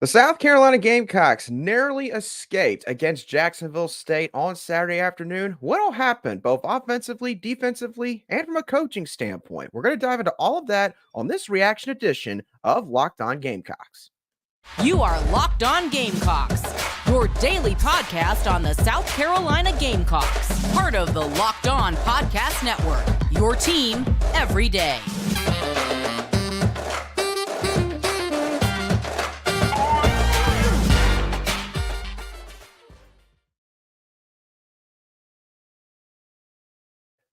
The South Carolina Gamecocks narrowly escaped against Jacksonville State on Saturday afternoon. What all happened, both offensively, defensively, and from a coaching standpoint? We're going to dive into all of that on this reaction edition of Locked On Gamecocks. You are Locked On Gamecocks, your daily podcast on the South Carolina Gamecocks, part of the Locked On Podcast Network, your team every day.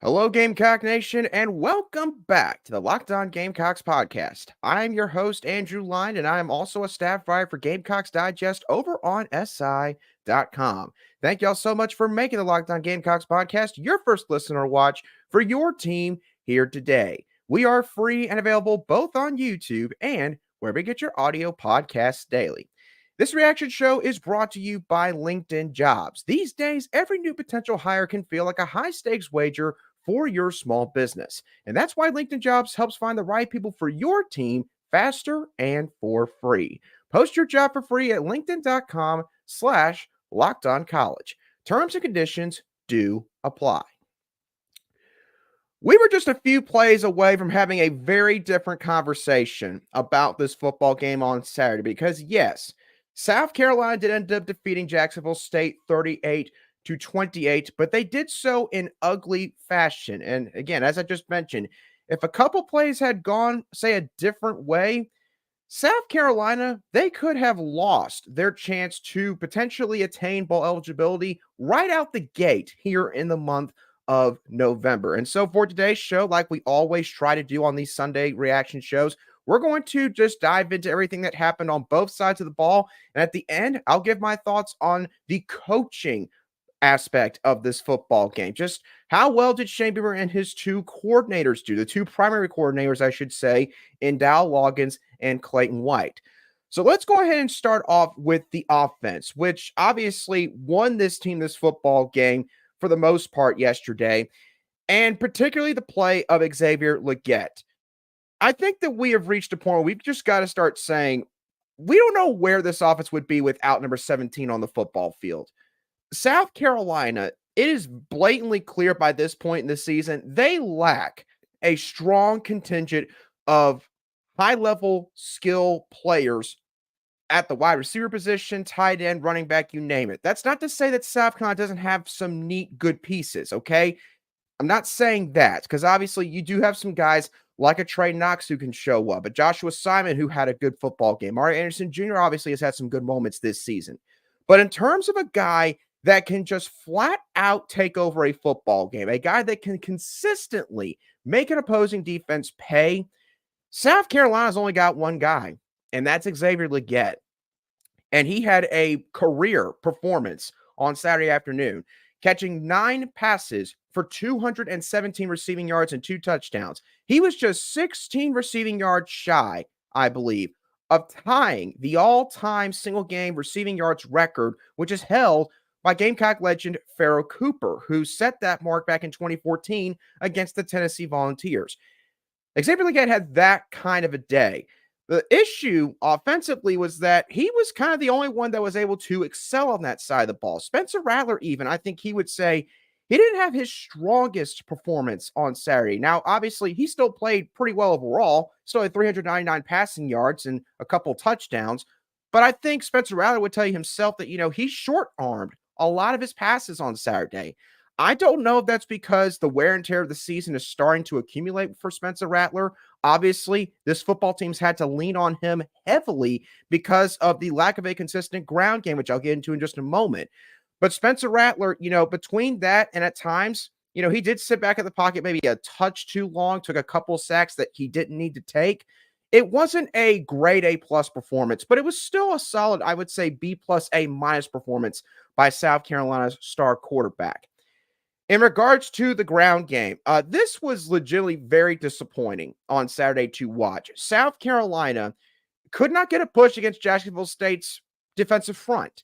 Hello, Gamecock Nation, and welcome back to the Locked On Gamecocks podcast. I'm your host, Andrew Line, and I am also a staff writer for Gamecocks Digest over on SI.com. Thank y'all so much for making the Locked On Gamecocks podcast your first listen or watch for your team here today. We are free and available both on YouTube and wherever you get your audio podcasts daily. This reaction show is brought to you by LinkedIn Jobs. These days, every new potential hire can feel like a high-stakes wager for your small business. And that's why LinkedIn Jobs helps find the right people for your team faster and for free. Post your job for free at linkedin.com/lockedoncollege. Terms and conditions do apply. We were just a few plays away from having a very different conversation about this football game on Saturday because, yes, South Carolina did end up defeating Jacksonville State 38-28, but they did so in ugly fashion. And again, as I just mentioned, if a couple plays had gone, say, a different way, South Carolina, they could have lost their chance to potentially attain bowl eligibility right out the gate here in the month of November. And so for today's show, like we always try to do on these Sunday reaction shows, we're going to just dive into everything that happened on both sides of the ball. And at the end, I'll give my thoughts on the coaching aspect of this football game. Just how well did Shane Beamer and his two coordinators do? The two primary coordinators, I should say, in Dow Loggins and Clayton White. So let's go ahead and start off with the offense, which obviously won this team this football game for the most part yesterday, and particularly the play of Xavier Legette. I think that we have reached a point where we've just got to start saying, we don't know where this offense would be without number 17 on the football field. South Carolina, it is blatantly clear by this point in the season, they lack a strong contingent of high-level skill players at the wide receiver position, tight end, running back, you name it. That's not to say that South Carolina doesn't have some neat, good pieces, okay? I'm not saying that, because obviously you do have some guys like a Trey Knox who can show up, a Joshua Simon who had a good football game. Mario Anderson Jr. obviously has had some good moments this season. But in terms of a guy that can just flat out take over a football game, a guy that can consistently make an opposing defense pay, South Carolina's only got one guy, and that's Xavier Legette. And he had a career performance on Saturday afternoon, catching 9 passes for 217 receiving yards and 2 touchdowns. He was just 16 receiving yards shy, I believe, of tying the all-time single-game receiving yards record, which is held by Gamecock legend Pharoh Cooper, who set that mark back in 2014 against the Tennessee Volunteers. Xavier Legette had that kind of a day. The issue offensively was that he was kind of the only one that was able to excel on that side of the ball. Spencer Rattler, even, I think he would say he didn't have his strongest performance on Saturday. Now, obviously, he still played pretty well overall, still had 399 passing yards and a couple touchdowns. But I think Spencer Rattler would tell you himself that, he short-armed a lot of his passes on Saturday. I don't know if that's because the wear and tear of the season is starting to accumulate for Spencer Rattler. Obviously, this football team's had to lean on him heavily because of the lack of a consistent ground game, which I'll get into in just a moment. But Spencer Rattler, between that and at times, he did sit back at the pocket maybe a touch too long, took a couple sacks that he didn't need to take. It wasn't a grade A+ performance, but it was still a solid, I would say, B+ A- performance by South Carolina's star quarterback. In regards to the ground game, this was legitimately very disappointing on Saturday to watch. South Carolina could not get a push against Jacksonville State's defensive front.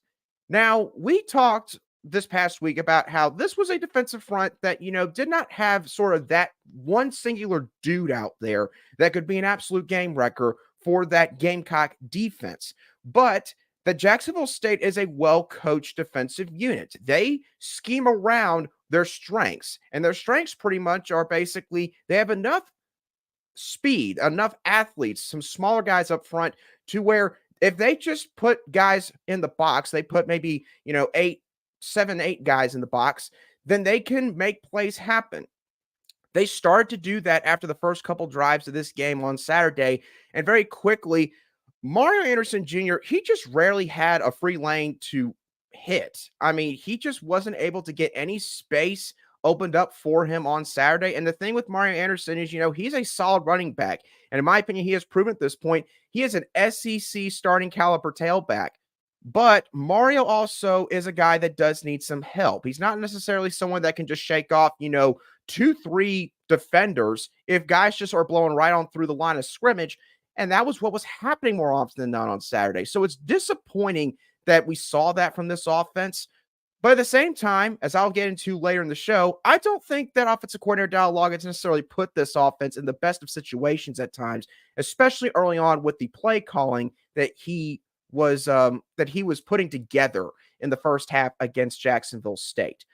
Now, we talked this past week about how this was a defensive front that, did not have sort of that one singular dude out there that could be an absolute game wrecker for that Gamecock defense. but the Jacksonville State is a well-coached defensive unit. They scheme around their strengths, and their strengths pretty much are basically they have enough speed, enough athletes, some smaller guys up front to where if they just put guys in the box, they put maybe, 8 guys in the box, then they can make plays happen. They started to do that after the first couple drives of this game on Saturday, and very quickly, Mario Anderson Jr., he just rarely had a free lane to hit. I mean, he just wasn't able to get any space opened up for him on Saturday. And the thing with Mario Anderson is, he's a solid running back. And in my opinion, he has proven at this point, he is an SEC starting caliber tailback. But Mario also is a guy that does need some help. He's not necessarily someone that can just shake off, 2-3 defenders if guys just are blowing right on through the line of scrimmage. And that was what was happening more often than not on Saturday. So it's disappointing that we saw that from this offense. But at the same time, as I'll get into later in the show, I don't think that offensive coordinator Dowell Loggains necessarily put this offense in the best of situations at times, especially early on with the play calling that he was putting together in the first half against Jacksonville State.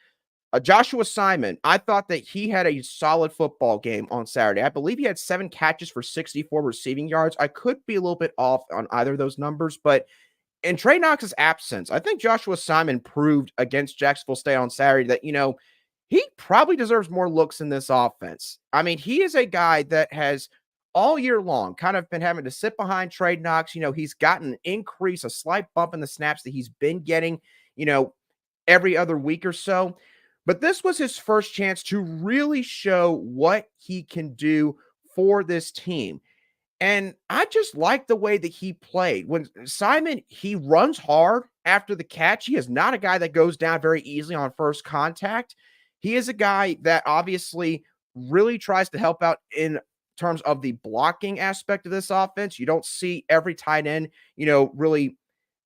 Joshua Simon, I thought that he had a solid football game on Saturday. I believe he had 7 catches for 64 receiving yards. I could be a little bit off on either of those numbers, but in Trey Knox's absence, I think Joshua Simon proved against Jacksonville State on Saturday that, he probably deserves more looks in this offense. I mean, he is a guy that has all year long kind of been having to sit behind Trey Knox. He's gotten an increase, a slight bump in the snaps that he's been getting, every other week or so. But this was his first chance to really show what he can do for this team. And I just like the way that he played. When Simon, he runs hard after the catch. He is not a guy that goes down very easily on first contact. He is a guy that obviously really tries to help out in terms of the blocking aspect of this offense. You don't see every tight end, really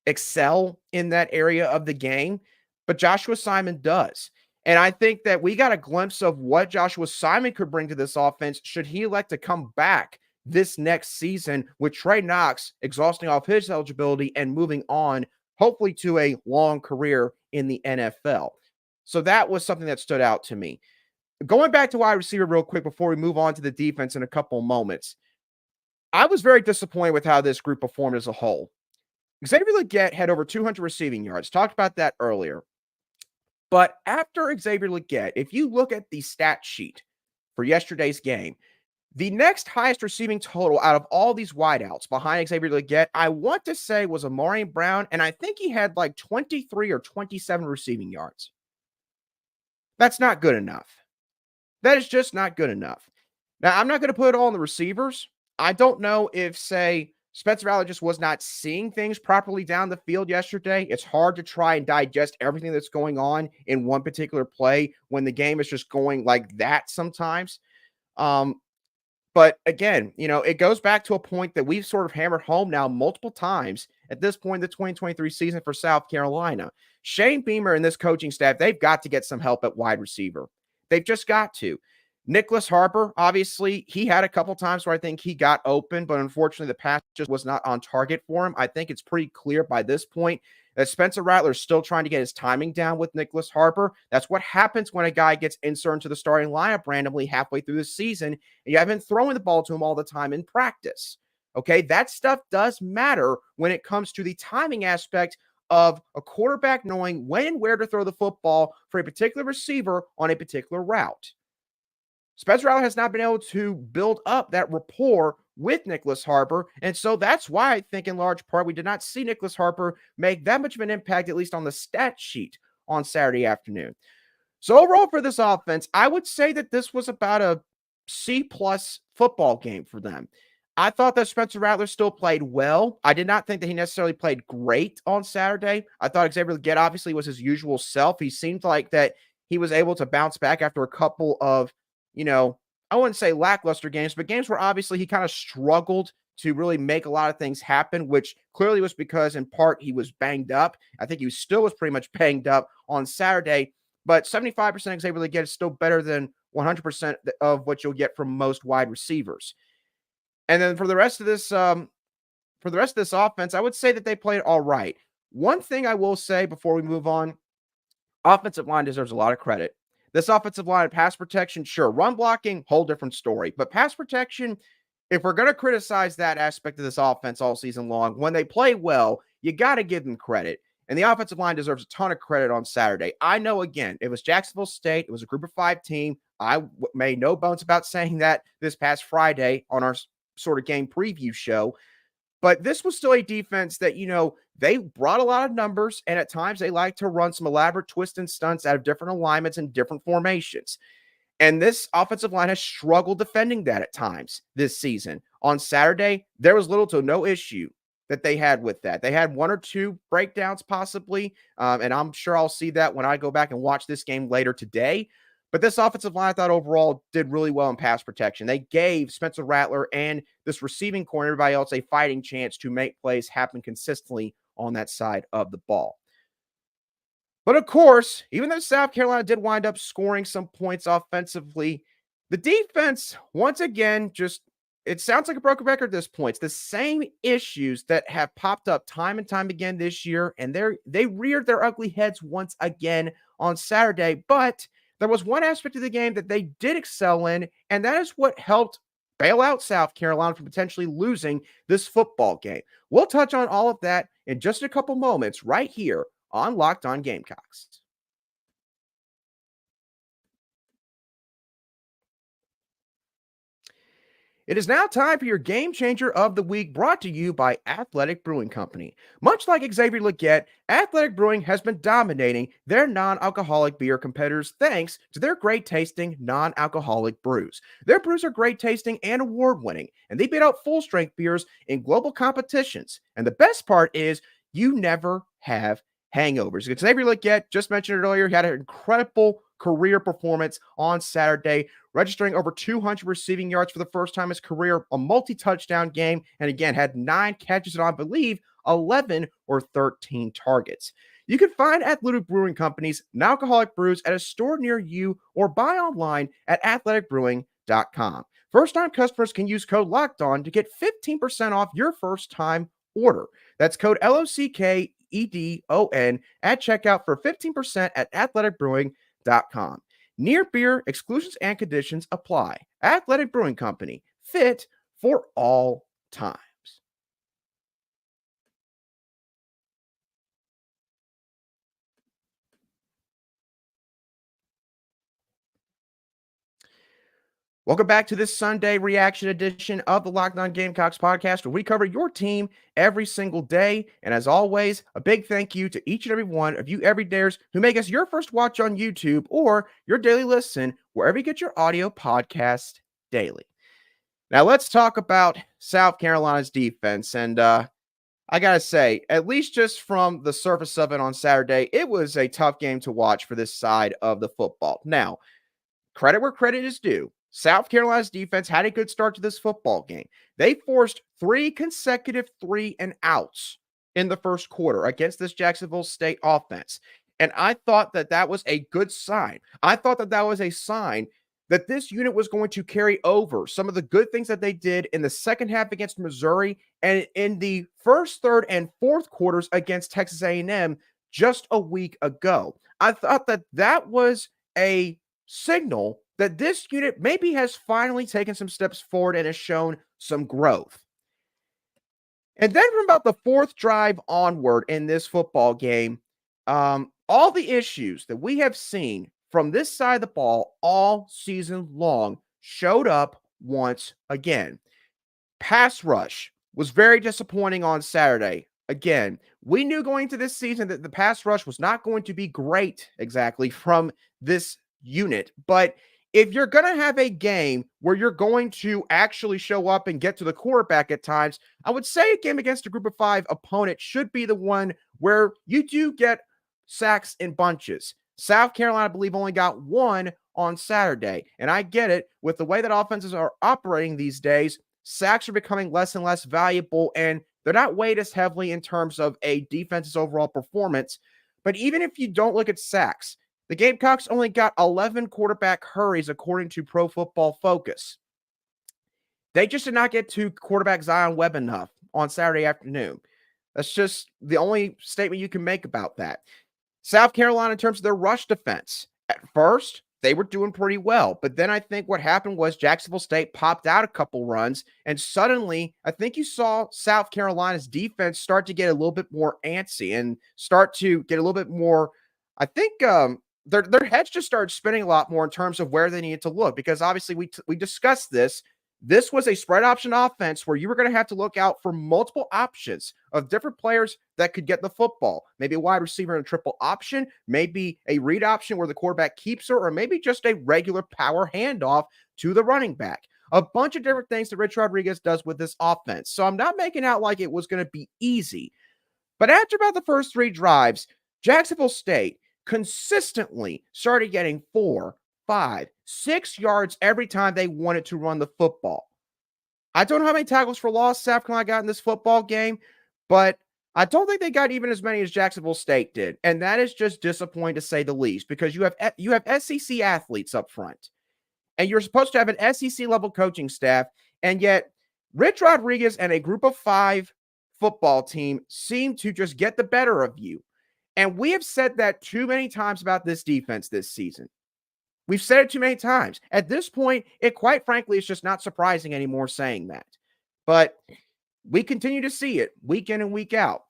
excel in that area of the game, but Joshua Simon does. And I think that we got a glimpse of what Joshua Simon could bring to this offense should he elect to come back this next season with Trey Knox exhausting off his eligibility and moving on, hopefully to a long career in the NFL. So that was something that stood out to me. Going back to wide receiver real quick before we move on to the defense in a couple of moments, I was very disappointed with how this group performed as a whole. Xavier Legette had over 200 receiving yards. Talked about that earlier. But after Xavier Legette, if you look at the stat sheet for yesterday's game, the next highest receiving total out of all these wideouts behind Xavier Legette, I want to say was Amari Brown, and I think he had like 23 or 27 receiving yards. That's not good enough. That is just not good enough. Now, I'm not going to put it all on the receivers. I don't know if, say, Spencer Rattler just was not seeing things properly down the field yesterday. It's hard to try and digest everything that's going on in one particular play when the game is just going like that sometimes. But again, it goes back to a point that we've sort of hammered home now multiple times at this point in the 2023 season for South Carolina. Shane Beamer and this coaching staff, they've got to get some help at wide receiver. They've just got to. Nicholas Harper, obviously, he had a couple times where I think he got open, but unfortunately the pass just was not on target for him. I think it's pretty clear by this point that Spencer Rattler is still trying to get his timing down with Nicholas Harper. That's what happens when a guy gets inserted into the starting lineup randomly halfway through the season, and you haven't been throwing the ball to him all the time in practice. Okay, that stuff does matter when it comes to the timing aspect of a quarterback knowing when and where to throw the football for a particular receiver on a particular route. Spencer Rattler has not been able to build up that rapport with Nicholas Harper, and so that's why I think in large part we did not see Nicholas Harper make that much of an impact, at least on the stat sheet on Saturday afternoon. So overall for this offense, I would say that this was about a C-plus football game for them. I thought that Spencer Rattler still played well. I did not think that he necessarily played great on Saturday. I thought Xavier Legette obviously was his usual self. He seemed like that he was able to bounce back after a couple of, I wouldn't say lackluster games, but games where obviously he kind of struggled to really make a lot of things happen, which clearly was because in part he was banged up. I think he still was pretty much banged up on Saturday, but 75% Xavier Legette is still better than 100% of what you'll get from most wide receivers. And then for the rest of this for the rest of this offense, I would say that they played all right. One thing I will say before we move on, offensive line deserves a lot of credit. This offensive line, pass protection, sure. Run blocking, whole different story. But pass protection, if we're going to criticize that aspect of this offense all season long, when they play well, you got to give them credit. And the offensive line deserves a ton of credit on Saturday. I know, again, it was Jacksonville State. It was a group of 5 team. I made no bones about saying that this past Friday on our sort of game preview show. But this was still a defense that, they brought a lot of numbers, and at times they like to run some elaborate twists and stunts out of different alignments and different formations. And this offensive line has struggled defending that at times this season. On Saturday, there was little to no issue that they had with that. They had 1 or 2 breakdowns possibly, and I'm sure I'll see that when I go back and watch this game later today. But this offensive line, I thought overall did really well in pass protection. They gave Spencer Rattler and this receiving corner, everybody else, a fighting chance to make plays happen consistently on that side of the ball. But of course, even though South Carolina did wind up scoring some points offensively, the defense, once again, it sounds like a broken record at this point. It's the same issues that have popped up time and time again this year, and they reared their ugly heads once again on Saturday. But there was one aspect of the game that they did excel in, and that is what helped bail out South Carolina from potentially losing this football game. We'll touch on all of that in just a couple moments right here on Locked On Gamecocks. It is now time for your Game Changer of the Week, brought to you by Athletic Brewing Company. Much like Xavier Legette, Athletic Brewing has been dominating their non-alcoholic beer competitors thanks to their great-tasting non-alcoholic brews. Their brews are great-tasting and award-winning, and they beat out full-strength beers in global competitions. And the best part is you never have hangovers. Xavier Legette, just mentioned it earlier, he had an incredible career performance on Saturday, registering over 200 receiving yards for the first time in his career, a multi-touchdown game, and again, had 9 catches and I believe 11 or 13 targets. You can find Athletic Brewing Company's non-alcoholic brews at a store near you or buy online at athleticbrewing.com. First-time customers can use code LOCKEDON to get 15% off your first-time order. That's code LOCKEDON at checkout for 15% at athleticbrewing.com. Near beer exclusions and conditions apply. Athletic Brewing Company, fit for all times. Welcome back to this Sunday reaction edition of the Locked On Gamecocks podcast, where we cover your team every single day. And as always, a big thank you to each and every one of you everydayers who make us your first watch on YouTube or your daily listen wherever you get your audio podcast daily. Now let's talk about South Carolina's defense. And I got to say, at least just from the surface of it on Saturday, it was a tough game to watch for this side of the football. Now, credit where credit is due. South Carolina's defense had a good start to this football game. They forced 3 consecutive 3-and-outs in the first quarter against this Jacksonville State offense. And I thought that that was a good sign. I thought that that was a sign that this unit was going to carry over some of the good things that they did in the second half against Missouri and in the first, third, and fourth quarters against Texas A&M just a week ago. I thought that that was a signal that this unit maybe has finally taken some steps forward and has shown some growth. And then from about the 4th drive onward in this football game, all the issues that we have seen from this side of the ball all season long showed up once again. Pass rush was very disappointing on Saturday. Again, we knew going into this season that the pass rush was not going to be great exactly from this unit, but if you're going to have a game where you're going to actually show up and get to the quarterback at times, I would say a game against a group of 5 opponent should be the one where you do get sacks in bunches. South Carolina, I believe, only got 1 on Saturday. And I get it. With the way that offenses are operating these days, sacks are becoming less and less valuable, and they're not weighed as heavily in terms of a defense's overall performance. But even if you don't look at sacks, the Gamecocks only got 11 quarterback hurries, according to Pro Football Focus. They just did not get to quarterback Zion Webb enough on Saturday afternoon. That's just the only statement you can make about that. South Carolina, in terms of their rush defense, at first, they were doing pretty well. But then I think what happened was Jacksonville State popped out a couple runs, and suddenly I think you saw South Carolina's defense start to get a little bit more antsy and start to get a little bit more, I think their heads just started spinning a lot more in terms of where they needed to look, because obviously we discussed this. This was a spread option offense where you were going to have to look out for multiple options of different players that could get the football. Maybe a wide receiver in a triple option, maybe a read option where the quarterback keeps her, or maybe just a regular power handoff to the running back. A bunch of different things that Rich Rodriguez does with this offense. So I'm not making out like it was going to be easy. But after about the first 3 drives, Jacksonville State consistently started getting 4, 5, 6 yards every time they wanted to run the football. I don't know how many tackles for loss South Carolina got in this football game, but I don't think they got even as many as Jacksonville State did. And that is just disappointing to say the least, because you have SEC athletes up front, and you're supposed to have an SEC level coaching staff. And yet Rich Rodriguez and a group of 5 football team seem to just get the better of you. And we have said that too many times about this defense this season. We've said it too many times. At this point, it quite frankly is just not surprising anymore saying that. But we continue to see it week in and week out.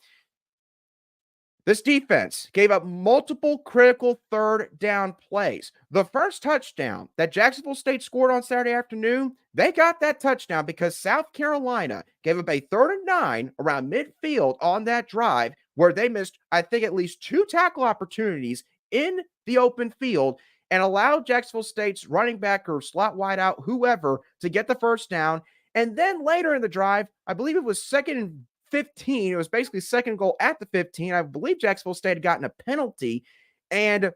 This defense gave up multiple critical third down plays. The first touchdown that Jacksonville State scored on Saturday afternoon, they got that touchdown because South Carolina gave up a 3rd and 9 around midfield on that drive where they missed, I think, at least 2 tackle opportunities in the open field and allowed Jacksonville State's running back or slot wide out, whoever, to get the first down. And then later in the drive, I believe it was 2nd and 15. It was basically second goal at the 15. I believe Jacksonville State had gotten a penalty, and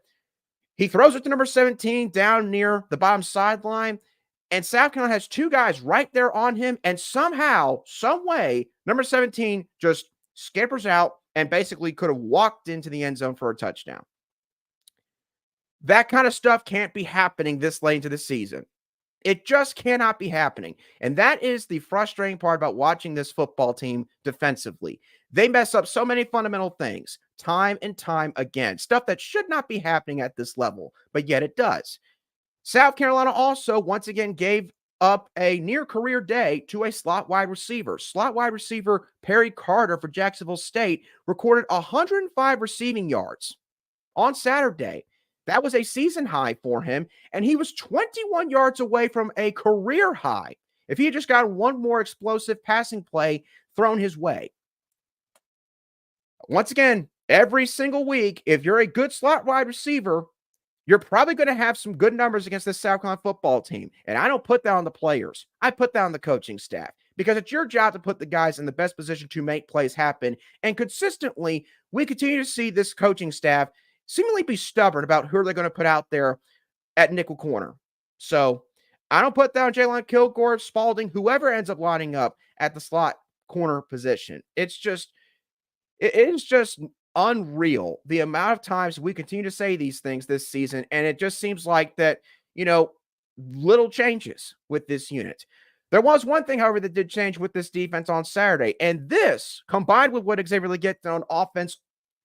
he throws it to number 17 down near the bottom sideline, and South Carolina has 2 guys right there on him, and somehow, some way, number 17 just scampers out and basically could have walked into the end zone for a touchdown. That kind of stuff can't be happening this late into the season. It just cannot be happening. And that is the frustrating part about watching this football team defensively. They mess up so many fundamental things time and time again, stuff that should not be happening at this level, but yet it does. South Carolina also once again gave up a near career day to a slot wide receiver. Slot wide receiver Perry Carter for Jacksonville State recorded 105 receiving yards on Saturday. That was a season high for him, and he was 21 yards away from a career high if he had just got one more explosive passing play thrown his way. Once again, every single week, if you're a good slot wide receiver, you're probably going to have some good numbers against this South Carolina football team. And I don't put that on the players. I put that on the coaching staff, because it's your job to put the guys in the best position to make plays happen. And consistently, we continue to see this coaching staff seemingly be stubborn about who they're going to put out there at nickel corner. So I don't put down Jalen Kilgore, Spalding, whoever ends up lining up at the slot corner position. It is just unreal the amount of times we continue to say these things this season, and it just seems like that, little changes with this unit. There was one thing, however, that did change with this defense on Saturday, and this, combined with what Xavier Legette did on offense,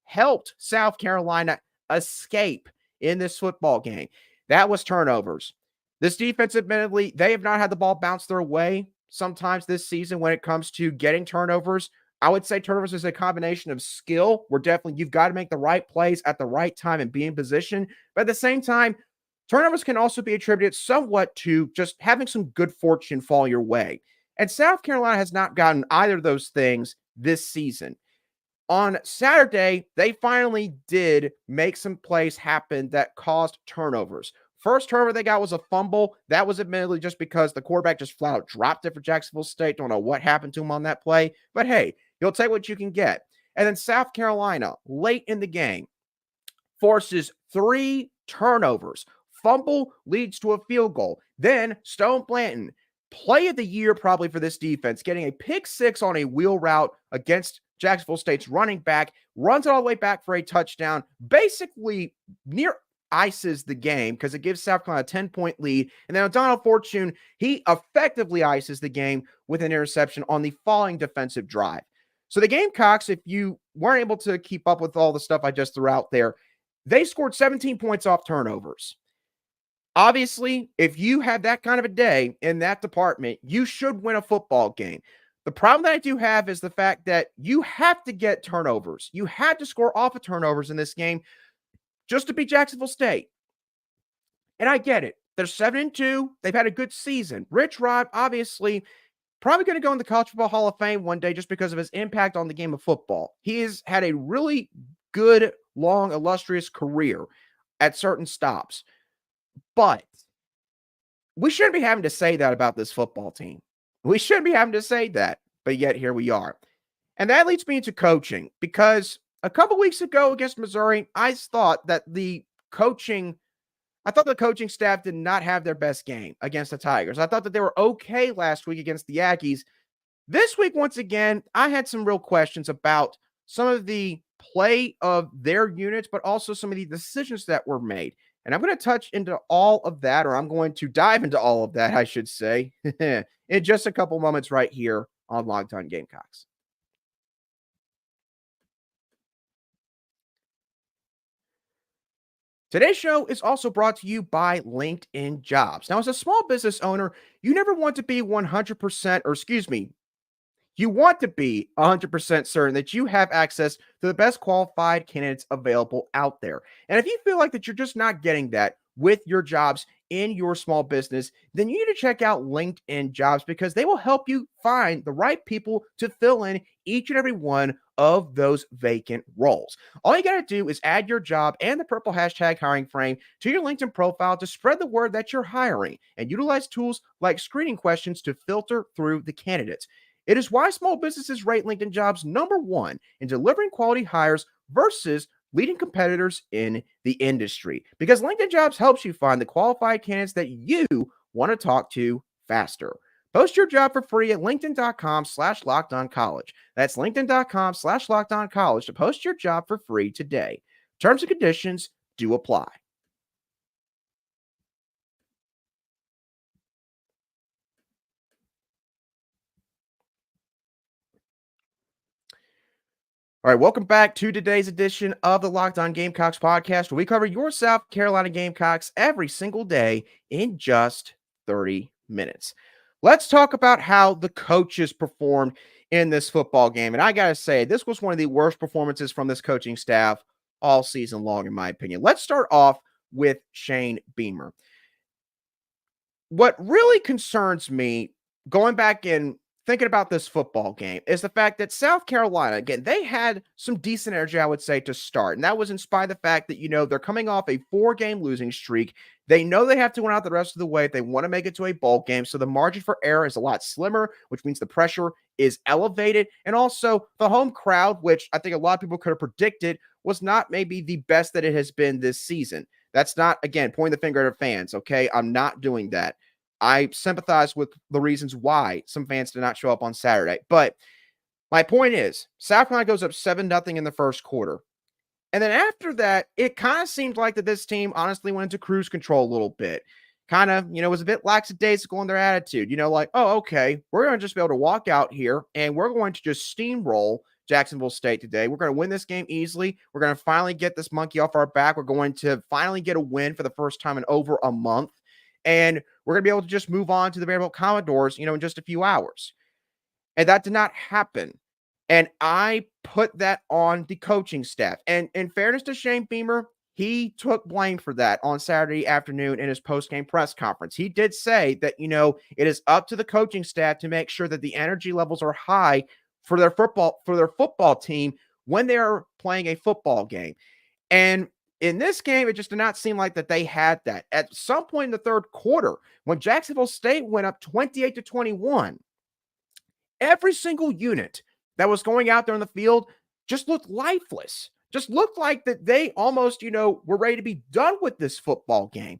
helped South Carolina escape in this football game. That was turnovers. This defense, admittedly, they have not had the ball bounce their way sometimes this season when it comes to getting turnovers. I would say turnovers is a combination of skill, where definitely you've got to make the right plays at the right time and be in position. But at the same time, turnovers can also be attributed somewhat to just having some good fortune fall your way. And South Carolina has not gotten either of those things this season. On Saturday, they finally did make some plays happen that caused turnovers. First turnover they got was a fumble. That was admittedly just because the quarterback just flat out dropped it for Jacksonville State. Don't know what happened to him on that play. But hey, you'll take what you can get. And then South Carolina, late in the game, forces 3 turnovers. Fumble leads to a field goal. Then Stone Blanton, play of the year probably for this defense, getting a pick 6 on a wheel route against Jacksonville State's running back, runs it all the way back for a touchdown, basically near ices the game because it gives South Carolina a 10-point lead. And then Donald Fortune, he effectively ices the game with an interception on the following defensive drive. So the Gamecocks, if you weren't able to keep up with all the stuff I just threw out there, they scored 17 points off turnovers. Obviously, if you have that kind of a day in that department, you should win a football game. The problem that I do have is the fact that you have to get turnovers. You had to score off of turnovers in this game just to beat Jacksonville State. And I get it. They're 7-2. They've had a good season. Rich Rod, obviously, probably going to go in the College Football Hall of Fame one day just because of his impact on the game of football. He has had a really good, long, illustrious career at certain stops. But we shouldn't be having to say that about this football team. We shouldn't be having to say that, but yet here we are. And that leads me into coaching, because a couple weeks ago against Missouri, I thought the coaching staff did not have their best game against the Tigers. I thought that they were okay last week against the Aggies. This week, once again, I had some real questions about some of the play of their units, but also some of the decisions that were made. And I'm going to touch into all of that, or I'm going to dive into all of that, I should say, in just a couple moments right here on Locked On Gamecocks. Today's show is also brought to you by LinkedIn Jobs. Now, as a small business owner, you never want to be 100%, you want to be 100% certain that you have access to the best qualified candidates available out there. And if you feel like that you're just not getting that with your jobs in your small business, then you need to check out LinkedIn Jobs, because they will help you find the right people to fill in each and every one of those vacant roles. All you got to do is add your job and the purple hashtag hiring frame to your LinkedIn profile to spread the word that you're hiring, and utilize tools like screening questions to filter through the candidates. It is why small businesses rate LinkedIn Jobs #1 in delivering quality hires versus leading competitors in the industry, because LinkedIn Jobs helps you find the qualified candidates that you want to talk to faster. Post your job for free at linkedin.com/lockedoncollege. That's linkedin.com/lockedoncollege to post your job for free today. Terms and conditions do apply. All right, welcome back to today's edition of the Locked On Gamecocks podcast, where we cover your South Carolina Gamecocks every single day in just 30 minutes. Let's talk about how the coaches performed in this football game. And I got to say, this was one of the worst performances from this coaching staff all season long, in my opinion. Let's start off with Shane Beamer. What really concerns me, going back and thinking about this football game, is the fact that South Carolina, again, they had some decent energy, I would say, to start. And that was in spite of the fact that, they're coming off a 4-game losing streak. They know they have to win out the rest of the way if they want to make it to a bowl game. So the margin for error is a lot slimmer, which means the pressure is elevated. And also the home crowd, which I think a lot of people could have predicted, was not maybe the best that it has been this season. That's not, again, pointing the finger at fans, okay? I'm not doing that. I sympathize with the reasons why some fans did not show up on Saturday. But my point is, South Carolina goes up 7-0 in the first quarter. And then after that, it kind of seemed like that this team honestly went into cruise control a little bit. Kind of, was a bit lackadaisical in their attitude. Like, oh, okay, we're going to just be able to walk out here and we're going to just steamroll Jacksonville State today. We're going to win this game easily. We're going to finally get this monkey off our back. We're going to finally get a win for the first time in over a month. And we're going to be able to just move on to the Vanderbilt Commodores, in just a few hours. And that did not happen. And I put that on the coaching staff. And in fairness to Shane Beamer, he took blame for that on Saturday afternoon in his post-game press conference. He did say that, it is up to the coaching staff to make sure that the energy levels are high for their football team when they're playing a football game. And in this game, it just did not seem like that they had that. At some point in the third quarter, when Jacksonville State went up 28-21, every single unit that was going out there on the field just looked lifeless. Just looked like that they almost, were ready to be done with this football game.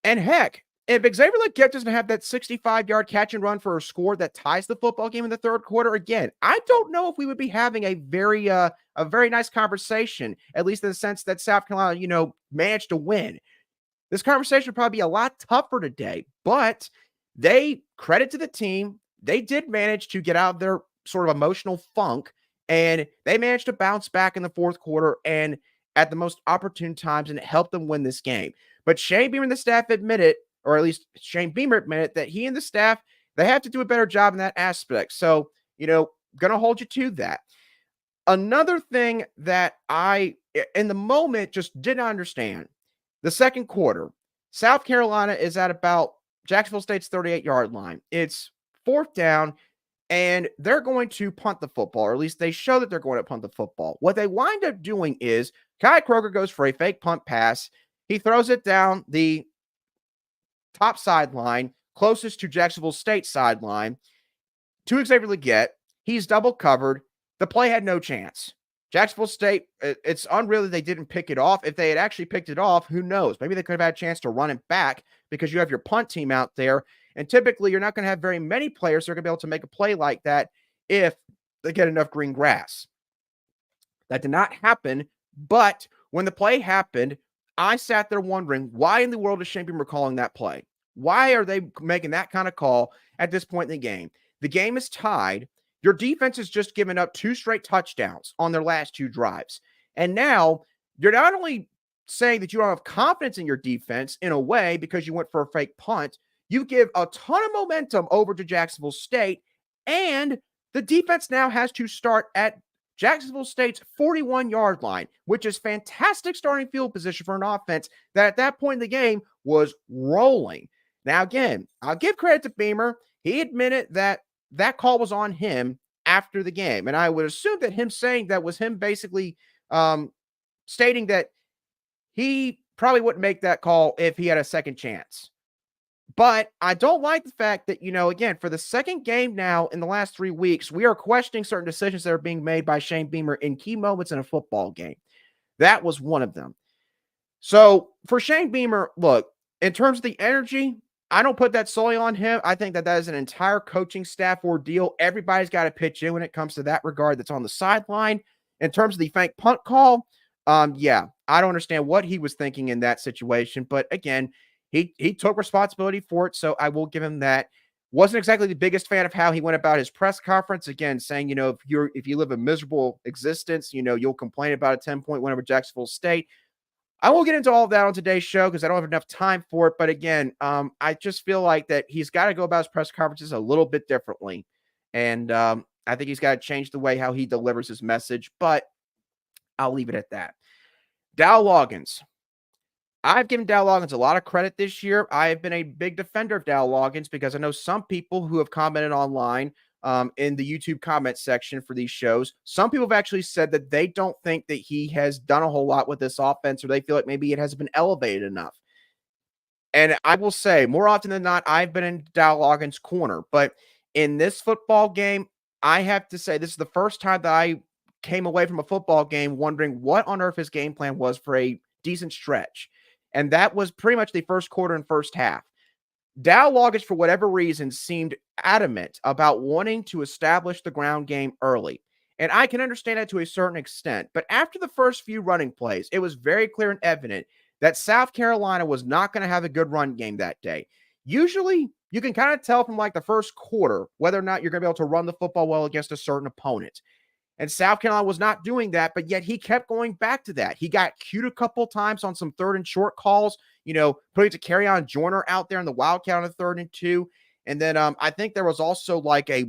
And heck, if Xavier Legette doesn't have that 65-yard catch and run for a score that ties the football game in the third quarter, again, I don't know if we would be having a very nice conversation, at least in the sense that South Carolina, managed to win. This conversation would probably be a lot tougher today, but credit to the team. They did manage to get out of their sort of emotional funk, and they managed to bounce back in the fourth quarter and at the most opportune times, and it helped them win this game. But Shane Beamer and the staff admitted, or at least Shane Beamer admitted, that he and the staff, they have to do a better job in that aspect. So, going to hold you to that. Another thing that I, in the moment, just did not understand, the second quarter, South Carolina is at about Jacksonville State's 38-yard line. It's fourth down, and they're going to punt the football, or at least they show that they're going to punt the football. What they wind up doing is Kai Kroger goes for a fake punt pass. He throws it down the top sideline, closest to Jacksonville State sideline, to Xavier Legette. He's double covered. The play had no chance. Jacksonville State, it's unreal that they didn't pick it off. If they had actually picked it off, who knows? Maybe they could have had a chance to run it back because you have your punt team out there. And typically, you're not going to have very many players that are going to be able to make a play like that if they get enough green grass. That did not happen. But when the play happened, I sat there wondering, why in the world is Shane Beamer calling that play? Why are they making that kind of call at this point in the game? The game is tied. Your defense has just given up 2 straight touchdowns on their last 2 drives. And now you're not only saying that you don't have confidence in your defense in a way because you went for a fake punt, you give a ton of momentum over to Jacksonville State, and the defense now has to start at Jacksonville State's 41-yard line, which is fantastic starting field position for an offense that at that point in the game was rolling. Now, again, I'll give credit to Beamer. He admitted that call was on him after the game. And I would assume that him saying that was him basically stating that he probably wouldn't make that call if he had a second chance. But I don't like the fact that, again, for the second game now in the last 3 weeks, we are questioning certain decisions that are being made by Shane Beamer in key moments in a football game. That was one of them. So for Shane Beamer, look, in terms of the energy, I don't put that solely on him. I think that is an entire coaching staff ordeal. Everybody's got to pitch in when it comes to that regard that's on the sideline. In terms of the fake punt call, I don't understand what he was thinking in that situation. But again, he took responsibility for it, so I will give him that. Wasn't exactly the biggest fan of how he went about his press conference. Again, saying, if you live a miserable existence, you'll complain about a 10-point win over Jacksonville State. I won't get into all of that on today's show because I don't have enough time for it. But again, I just feel like that he's got to go about his press conferences a little bit differently. And I think he's got to change the way how he delivers his message. But I'll leave it at that. Dow Loggins. I've given Dow Loggins a lot of credit this year. I have been a big defender of Dow Loggins because I know some people who have commented online in the YouTube comment section for these shows. Some people have actually said that they don't think that he has done a whole lot with this offense, or they feel like maybe it hasn't been elevated enough. And I will say, more often than not, I've been in Dow Loggins' corner. But in this football game, I have to say this is the first time that I came away from a football game wondering what on earth his game plan was for a decent stretch. And that was pretty much the first quarter and first half. Dow Loggins, for whatever reason, seemed adamant about wanting to establish the ground game early. And I can understand that to a certain extent. But after the first few running plays, it was very clear and evident that South Carolina was not going to have a good run game that day. Usually, you can kind of tell from like the first quarter whether or not you're going to be able to run the football well against a certain opponent. And South Carolina was not doing that, but yet he kept going back to that. He got cute a couple times on some 3rd and short calls, putting to carry on Joyner out there in the Wildcat on a 3rd and 2. And then I think there was also like a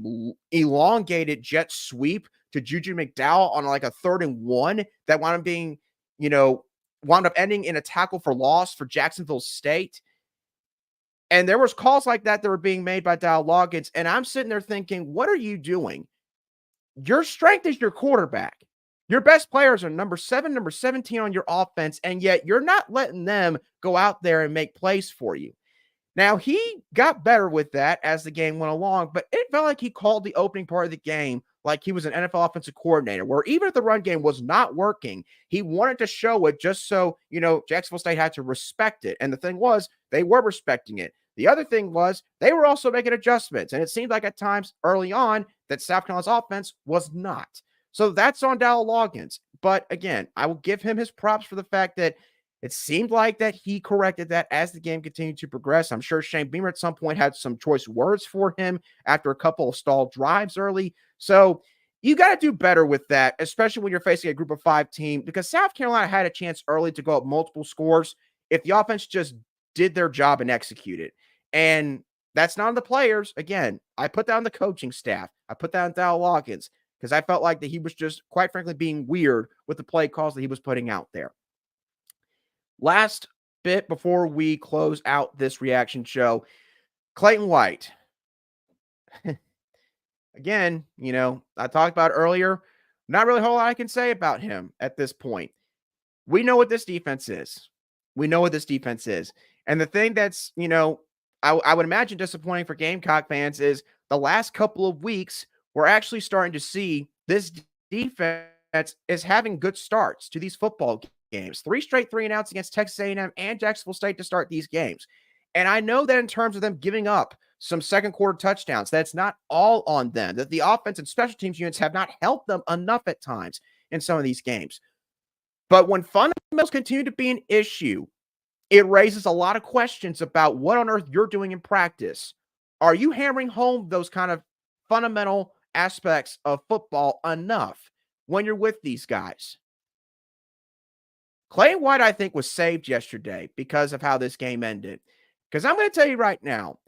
elongated jet sweep to Juju McDowell on like a 3rd and 1 that wound up being, wound up ending in a tackle for loss for Jacksonville State. And there was calls like that were being made by Dow Loggins. And I'm sitting there thinking, what are you doing? Your strength is your quarterback. Your best players are number 7, number 17 on your offense, and yet you're not letting them go out there and make plays for you. Now, he got better with that as the game went along, but it felt like he called the opening part of the game like he was an NFL offensive coordinator, where even if the run game was not working, he wanted to show it just so, Jacksonville State had to respect it. And the thing was, they were respecting it. The other thing was they were also making adjustments, and it seemed like at times early on that South Carolina's offense was not. So that's on Dowell Loggins. But again, I will give him his props for the fact that it seemed like that he corrected that as the game continued to progress. I'm sure Shane Beamer at some point had some choice words for him after a couple of stalled drives early. So you got to do better with that, especially when you're facing a group of 5 team, because South Carolina had a chance early to go up multiple scores if the offense just did their job and executed. And that's not on the players. Again, I put that on the coaching staff. I put that on Dowell Loggins because I felt like that he was just, quite frankly, being weird with the play calls that he was putting out there. Last bit before we close out this reaction show, Clayton White. Again, I talked about earlier, not really a whole lot I can say about him at this point. We know what this defense is. And the thing that's, I would imagine disappointing for Gamecock fans is the last couple of weeks, we're actually starting to see this defense is having good starts to these football games. 3 straight 3-and-outs against Texas A&M and Jacksonville State to start these games. And I know that in terms of them giving up some second quarter touchdowns, that's not all on them, that the offense and special teams units have not helped them enough at times in some of these games. But when fundamentals continue to be an issue, it raises a lot of questions about what on earth you're doing in practice. Are you hammering home those kind of fundamental aspects of football enough when you're with these guys? Clayton White, I think, was saved yesterday because of how this game ended. Because I'm going to tell you right now,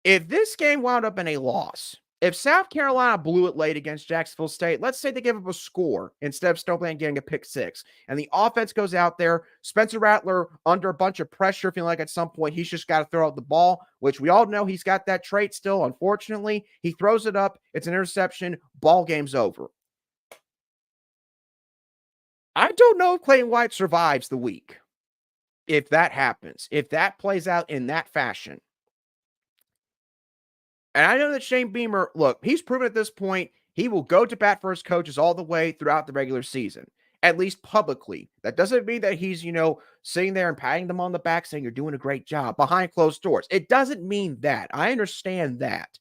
if this game wound up in a loss, if South Carolina blew it late against Jacksonville State, let's say they give up a score instead of Snowland getting a pick 6, and the offense goes out there, Spencer Rattler under a bunch of pressure, feeling like at some point he's just got to throw out the ball, which we all know he's got that trait still, unfortunately. He throws it up, it's an interception, ball game's over. I don't know if Clayton White survives the week. If that happens, if that plays out in that fashion. And I know that Shane Beamer, look, he's proven at this point he will go to bat for his coaches all the way throughout the regular season, at least publicly. That doesn't mean that he's, sitting there and patting them on the back saying you're doing a great job behind closed doors. It doesn't mean that. I understand that.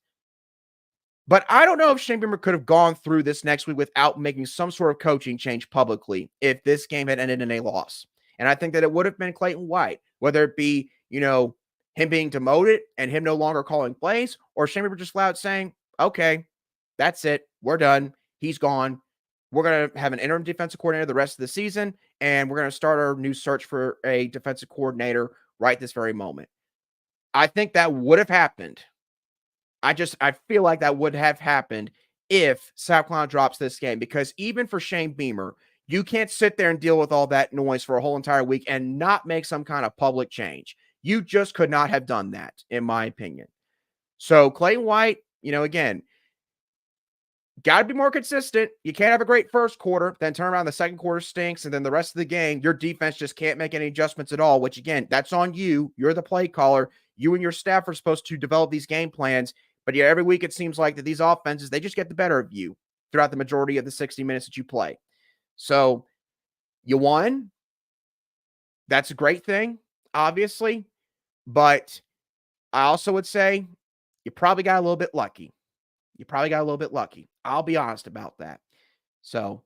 But I don't know if Shane Beamer could have gone through this next week without making some sort of coaching change publicly if this game had ended in a loss. And I think that it would have been Clayton White, whether it be, him being demoted and him no longer calling plays, or Shane Beamer just flat out saying, okay, that's it. We're done. He's gone. We're going to have an interim defensive coordinator the rest of the season, and we're going to start our new search for a defensive coordinator right this very moment. I think that would have happened. I feel like that would have happened if South Carolina drops this game, because even for Shane Beamer, you can't sit there and deal with all that noise for a whole entire week and not make some kind of public change. You just could not have done that, in my opinion. So Clayton White, again, got to be more consistent. You can't have a great first quarter, then turn around the second quarter stinks, and then the rest of the game, your defense just can't make any adjustments at all, which, again, that's on you. You're the play caller. You and your staff are supposed to develop these game plans. But yeah, every week it seems like that these offenses, they just get the better of you throughout the majority of the 60 minutes that you play. So you won. That's a great thing, obviously. But I also would say you probably got a little bit lucky. I'll be honest about that. So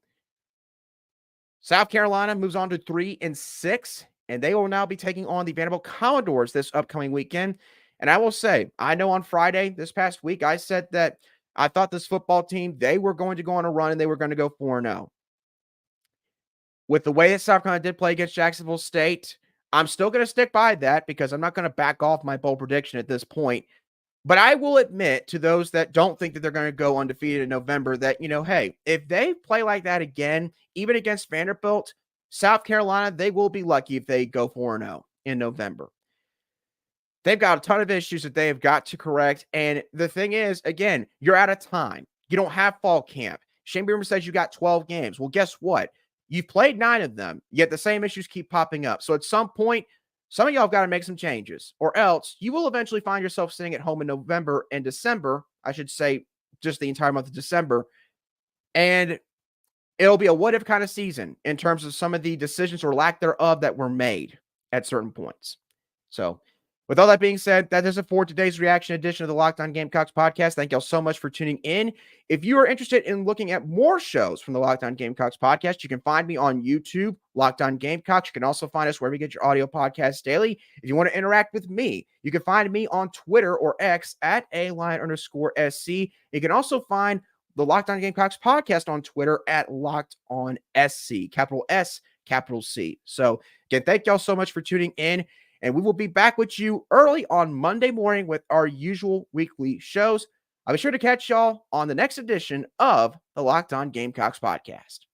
South Carolina moves on to 3-6, and they will now be taking on the Vanderbilt Commodores this upcoming weekend. And I will say, I know on Friday this past week, I said that I thought this football team, they were going to go on a run and they were going to go 4-0. With the way that South Carolina did play against Jacksonville State, I'm still going to stick by that because I'm not going to back off my bold prediction at this point. But I will admit to those that don't think that they're going to go undefeated in November that, hey, if they play like that again, even against Vanderbilt, South Carolina, they will be lucky if they go 4-0 in November. They've got a ton of issues that they have got to correct. And the thing is, again, you're out of time. You don't have fall camp. Shane Beamer says you got 12 games. Well, guess what? You've played 9 of them, yet the same issues keep popping up. So at some point, some of y'all have got to make some changes, or else you will eventually find yourself sitting at home in November and December, I should say just the entire month of December, and it'll be a what-if kind of season in terms of some of the decisions or lack thereof that were made at certain points. So With all that being said, that does it for today's reaction edition of the Locked On Gamecocks podcast. Thank y'all so much for tuning in. If you are interested in looking at more shows from the Locked On Gamecocks podcast, you can find me on YouTube, Locked On Gamecocks. You can also find us wherever you get your audio podcasts daily. If you want to interact with me, you can find me on Twitter or X at @ALion_SC. You can also find the Locked On Gamecocks podcast on Twitter at Locked On SC, capital S, capital C. So again, thank y'all so much for tuning in. And we will be back with you early on Monday morning with our usual weekly shows. I'll be sure to catch y'all on the next edition of the Locked On Gamecocks podcast.